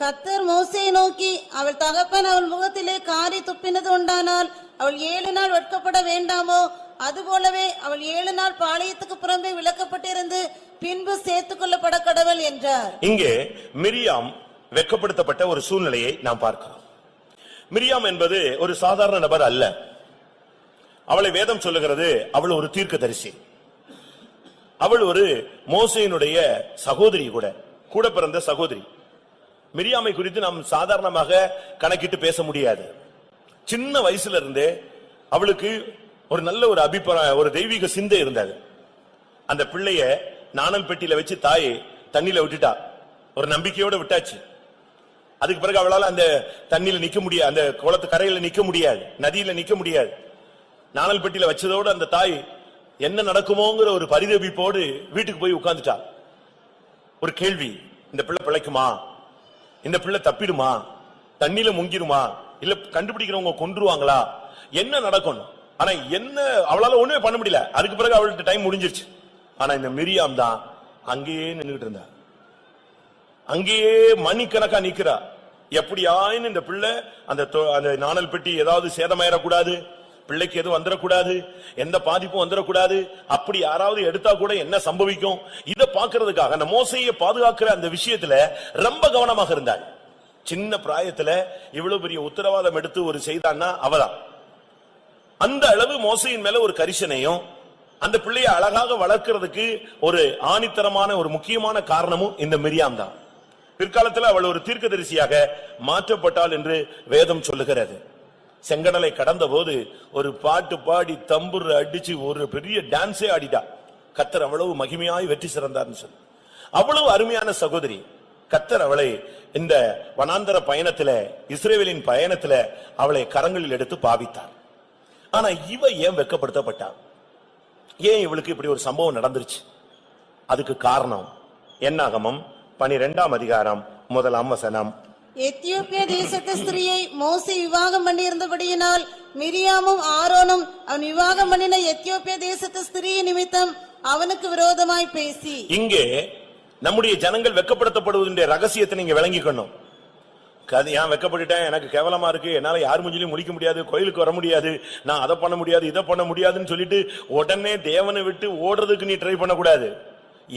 கர்த்தர் மோசேயை நோக்கி, அவள் தகப்பன் அவள் முகத்திலே காரி துப்பினது உண்டானால் அவள் 7 நாள் வெட்கப்பட வேண்டாமோ? அதுபோலவே அவள் 7 நாள் பாளையத்துக்கு புறம்பே விலக்கப்பட்டிருந்து பின்பு சேர்த்துக் கொள்ளப்பட கடவுள் என்றார். இங்கே மிரியாம் வெட்கப்படுத்தப்பட்ட ஒரு சூழ்நிலையை நாம் பார்க்கிறோம். மிரியாம் என்பது ஒரு சாதாரண நபர் அல்ல. அவளை வேதம் சொல்லுகிறது, அவள் ஒரு தீர்க்கதரிசி. அவள் ஒரு மோசேயினுடைய சகோதரி, கூட பிறந்த சகோதரி. மிரியாமை குறித்து நாம் சாதாரணமாக கணக்கிட்டு பேச முடியாது. சின்ன வயசுல இருந்தே அவளுக்கு ஒரு நல்ல ஒரு அபிப்பிராயம், ஒரு தெய்வீக சிந்தை இருந்தது. அந்த பிள்ளைய நாணல் பெட்டியில வச்சு தாயை தண்ணியில விட்டுட்டா, ஒரு நம்பிக்கையோட விட்டாச்சு. அதுக்கு பிறகு அவளால அந்த தண்ணியில நிக்க முடியாது, அந்த குளத்து கரையில நிக்க முடியாது, நதியில நிக்க முடியாது. நாணல் பெட்டியில வச்சதோடு அந்த தாய் என்ன நடக்குமோங்கிற ஒரு பரிதபிப்போடு வீட்டுக்கு போய் உட்கார்ந்துட்டா. ஒரு கேள்வி, இந்த பிள்ளை பிழைக்குமா, இந்த பிள்ளை தப்பிடுமா, தண்ணியில முங்கிருமா, இல்ல கண்டுபிடிக்கிறவங்க கொன்றுவாங்களா, என்ன நடக்கணும்? ஆனா என்ன அவளால ஒண்ணுமே பண்ண முடியல. அதுக்கு பிறகு அவளுக்கு டைம் முடிஞ்சிருச்சு. ஆனா இந்த மிரியாம் தான் அங்கேயே நின்றுட்டு இருந்தா, அங்கேயே மணிக்கணக்கா நிக்கிறா. எப்படியாயின்னு இந்த பிள்ளை அந்த நாணல் பெட்டி ஏதாவது சேதமாயிடக்கூடாது, பிள்ளைக்கு எதுவும் வந்துடக்கூடாது, எந்த பாதிப்பும் வந்துடக்கூடாது, அப்படி யாராவது எடுத்தா கூட என்ன சம்பவிக்கும், இதை பாக்குறதுக்காக அந்த மோசையை பாதுகாக்கிற அந்த விஷயத்துல ரொம்ப கவனமாக இருந்தாள். சின்ன பிராயத்துல இவ்வளவு பெரிய உத்தரவாதம் எடுத்து ஒரு செய்தான்னா அவதான். அந்த அளவு மோசையின் மேல ஒரு கரிசனையும், அந்த பிள்ளையை அழகாக வளர்க்கிறதுக்கு ஒரு ஆணித்தரமான ஒரு முக்கியமான காரணமும் இந்த மிரியாம் தான். பிற்காலத்தில் அவள் ஒரு தீர்க்கதரிசியாக மாற்றப்பட்டாள் என்று வேதம் சொல்லுகிறது. செங்கடலை கடந்த போது ஒரு பாட்டு பாடி தம்புர் அடிச்சு ஒரு பெரிய டான்ஸே ஆடிட்டா. கர்த்தர் அவ்வளவு மகிமையாய் வெற்றி சிறந்தார்னு சொல்லி, அவ்வளவு அருமையான சகோதரி. கர்த்தர் அவளை இந்த வனாந்தர பயணத்துல, இஸ்ரவேலின் பயணத்துல அவளை கரங்களில் எடுத்து பாவித்தார். ஆனா இவ ஏன் வெட்கப்படுத்தப்பட்டார்? ஏன் இவளுக்கு இப்படி ஒரு சம்பவம் நடந்துருச்சு? அதுக்கு காரணம் என்னாகமம் 12ஆம் அதிகாரம் 1ஆம் வசனம். எத்தியோப்பியா தேசத்து ஸ்திரியை மோசே விவாகம் பண்ணி இருந்தபடியினால் மிரியாமும் ஆரோனும் அவன் விவாகம் பண்ணின எத்தியோப்பியா தேசத்து ஸ்திரியை நிமித்தம் அவனுக்கு விரோதமாய் பேசி. இங்கே நம்முடைய ஜனங்கள் வெட்கப்படுத்தப்படுவதற்கான ரகசியத்தை நீங்க விளங்கிக்கணும். ஏன் வெட்கப்பட்டுட்டேன், எனக்கு கேவலமா இருக்கு, என்னால யார் மூஞ்சிலையும் முடிக்க முடியாது, கோயிலுக்கு வர முடியாது, நான் அதை பண்ண முடியாது இதை பண்ண முடியாதுன்னு சொல்லிட்டு உடனே தேவனை விட்டு ஓடுறதுக்கு நீ ட்ரை பண்ணக்கூடாது.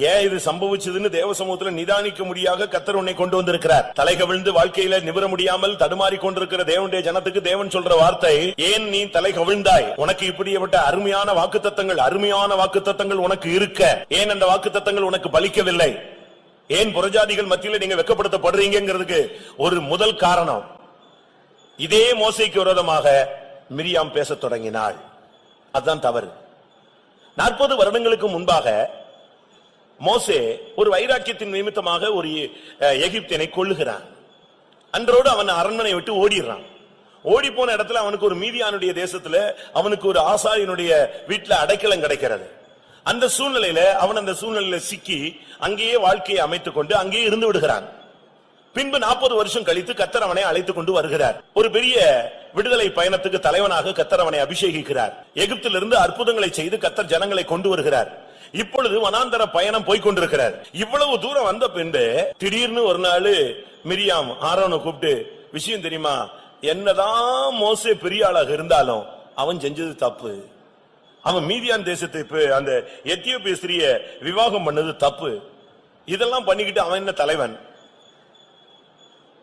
ஏன் இது சம்பவிச்சதுன்னு தேவ சமூகத்துல நிதானிக்க முடியாத கர்த்தர் உன்னை கொண்டு வந்திருக்கிறார். தலை கவிழ்ந்து வாழ்க்கையில நிபுற முடியாமல் தடுமாறி கொண்டிருக்கிற தேவனுடைய ஜனத்துக்கு தேவன் சொல்ற வார்த்தை, ஏன் நீ தலை கவிழ்ந்தாய்? உனக்கு இப்படிப்பட்ட அருமையான வாக்குத்தத்தங்கள் உனக்கு இருக்க, ஏன் அந்த வாக்குத்தத்தங்கள் உனக்கு பலிக்கவில்லை? ஏன் புறஜாதிகள் மத்தியில நீங்க வெட்கப்படுத்தப்படுறீங்கிறதுக்கு ஒரு முதல் காரணம், இதே மோசேக்கு விரோதமாக மிரியாம் பேச தொடங்கினாள். அதுதான் தவறு. 40 வருடங்களுக்கு முன்பாக மோசே ஒரு வைராக்கியத்தின் நிமித்தமாக ஒரு எகிப்தியனை கொல்லுகிறான். அன்றோடு அவன் அரண்மனை விட்டு ஓடிடுறான். ஓடி போன இடத்துல அவனுக்கு ஒரு மீதியானுடைய தேசத்துல அவனுக்கு ஒரு ஆசாரியனுடைய வீட்டுல அடைக்கலம் கிடைக்கிறது. அந்த சூழ்நிலையில அவன் அந்த சூழ்நிலையில சிக்கி அங்கேயே வாழ்க்கையை அமைத்துக் கொண்டு அங்கேயே இருந்து விடுகிறான். பின்பு 40 வருஷம் கழித்து கர்த்தர் அவனை அழைத்துக் கொண்டு வருகிறார். ஒரு பெரிய விடுதலை பயணத்துக்கு தலைவனாக கர்த்தர் அவனை அபிஷேகிக்கிறார். எகிப்திலிருந்து அற்புதங்களை செய்து கர்த்தர் ஜனங்களை கொண்டு வருகிறார். இப்பொழுது வனாந்தர பயணம் போய்கொண்டிருக்கிறார். இவ்வளவு தூரம் வந்த பின்பு திடீர்னு ஒரு நாள் மிரியாம் ஆரோனை கூப்பிட்டு, விஷயம் தெரியுமா, என்னதான் மோசே பெரிய ஆளாக இருந்தாலும் அவன் செஞ்சது தப்பு, அவன் மீதியான் தேசத்தை அந்த எத்தியோப்பிய ஸ்திரிய விவாகம் பண்ணது தப்பு, இதெல்லாம் பண்ணிக்கிட்டு அவன் என்ன தலைவன்?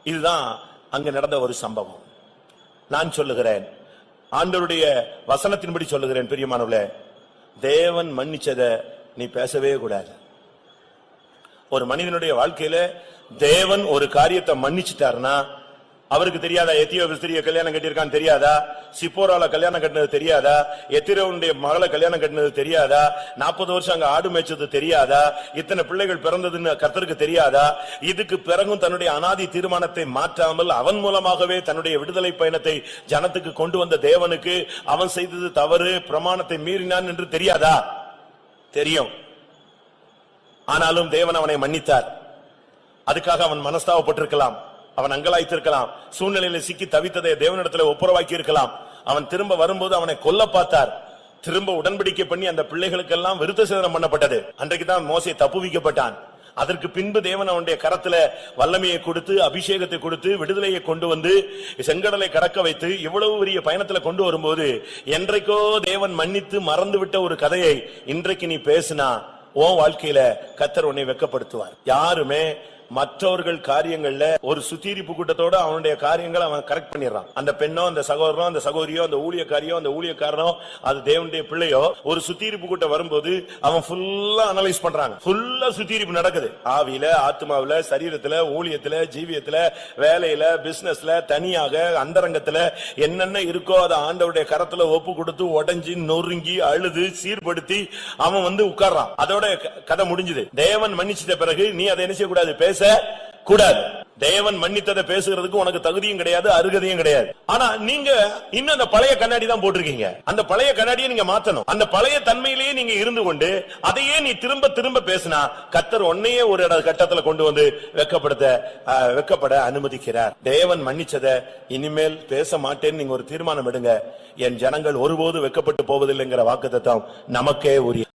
இதுதான் அங்க நடந்த ஒரு சம்பவம். நான் சொல்லுகிறேன், ஆண்டவருடைய வசனத்தின்படி சொல்லுகிறேன், பிரியமானவர்களே, தேவன் மன்னிச்சத நீ பேசவே கூடாது. ஒரு மனிதனுடைய வாழ்க்கையில தேவன் ஒரு காரியத்தை மன்னிச்சுட்டாருன்னா, அவருக்கு தெரியாதா எத்தியோப்பிய ஸ்திரியை கல்யாணம் கட்டியிருக்கான்னு தெரியாதா? சிப்போரால கல்யாணம் கட்டினது தெரியாதா? எத்திரோனுடைய மகளை கல்யாணம் கட்டினது தெரியாதா? 40 வருஷம் அங்க ஆடு மேய்ச்சது தெரியாதா? இத்தனை பிள்ளைகள் பிறந்ததுன்னு கர்த்தருக்கு தெரியாதா? இதுக்கு பிறகும் தன்னுடைய அனாதி தீர்மானத்தை மாற்றாமல் அவன் மூலமாகவே தன்னுடைய விடுதலை பயணத்தை ஜனத்துக்கு கொண்டு வந்த தேவனுக்கு அவன் செய்தது தவறு, பிரமாணத்தை மீறினான் என்று தெரியாதா? தெரியும். ஆனாலும் தேவன் அவனை மன்னித்தார். அதுக்காக அவன் மனஸ்தாபப்பட்டிருக்கலாம், அவன் அங்கலாய்த்திருக்கலாம், சூழ்நிலையில சிக்கி தவித்ததை தேவனிடத்துல ஒப்புரவாக்கி இருக்கலாம். அவன் திரும்ப வரும்போது அவனை கொல்ல பார்த்தார். திரும்ப உடன்படிக்கை பண்ணி அந்த பிள்ளைகளுக்கெல்லாம் விருத்த சேதனம் பண்ணப்பட்டது. அன்றைக்குதான் மோசே தப்புவிக்கப்பட்டான். அதற்கு பின்பு தேவன் அவனுடைய கரத்துல வல்லமையை கொடுத்து அபிஷேகத்தை கொடுத்து விடுதலையை கொண்டு வந்து செங்கடலை கடக்க வைத்து இவ்வளவு பெரிய பயணத்துல கொண்டு வரும்போது என்றைக்கோ தேவன் மன்னித்து மறந்து விட்ட ஒரு கதையை இன்றைக்கு நீ பேசினா உன் வாழ்க்கையில கர்த்தர் உன்னை வெட்கப்படுத்துவார். யாருமே மற்றவர்கள் காரியங்கள்ல ஒரு சுத்திரிப்பு கூட்டத்தோட அவனுடைய காரியங்களை அவன் கரெக்ட் பண்ணிடுறான். அந்த பெண்ணோ அந்த சகோதரனோ அந்த சகோதரியோ அந்த ஊழியக்காரியோ அந்த ஊழியக்காரனோ அது தேவனுடைய பிள்ளையோ ஒரு சுத்திரிப்பு கூட்டம் வரும்போது அவன் ஃபுல்லா அனலைஸ் பண்றாங்க. ஃபுல்லா சுத்திரிப்பு நடக்குது. ஆவியில, ஆத்மாவில, சரீரத்துல, ஊழியத்துல, ஜீவியத்துல, வேலையில, பிசினஸ்ல, தனியாக அந்தரங்கத்துல என்னென்ன இருக்கோ அதை ஆண்டவருடைய கரத்துல ஒப்பு கொடுத்து உடைஞ்சி நொறுங்கி அழுது சீர்படுத்தி அவன் வந்து உட்கார்றான். அதோட கதை முடிஞ்சது. தேவன் மன்னிச்சிட்ட பிறகு நீ அதை என்ன செய்யக்கூடாது, பேச கூடாது. தேவன் மன்னித்ததை பேசுறதுக்கு உனக்கு தகுதியும் கிடையாது, அருகதையும் கிடையாது. ஆனா நீங்க இன்னும் அந்த பழைய கண்ணாடி தான் போட்டிருக்கீங்க. அந்த பழைய கண்ணாடியை நீங்க மாத்தணும். அந்த பழைய தன்மையிலேயே நீங்க இருந்து கொண்டு அதையே நீ திரும்ப திரும்ப பேசினா கர்த்தர் உன்னையே ஒரு கட்டத்துல கொண்டு வந்து வெக்கப்பட அனுமதிக்கிறார். தேவன் மன்னிச்சதை இனிமேல் பேச மாட்டேன்னு நீங்க ஒரு தீர்மானம் எடுங்க. என் ஜனங்கள் ஒருபோது வெக்கப்பட்டு போவதில்லைங்கிற வாக்குத்தத்தம் நமக்கே உரிய.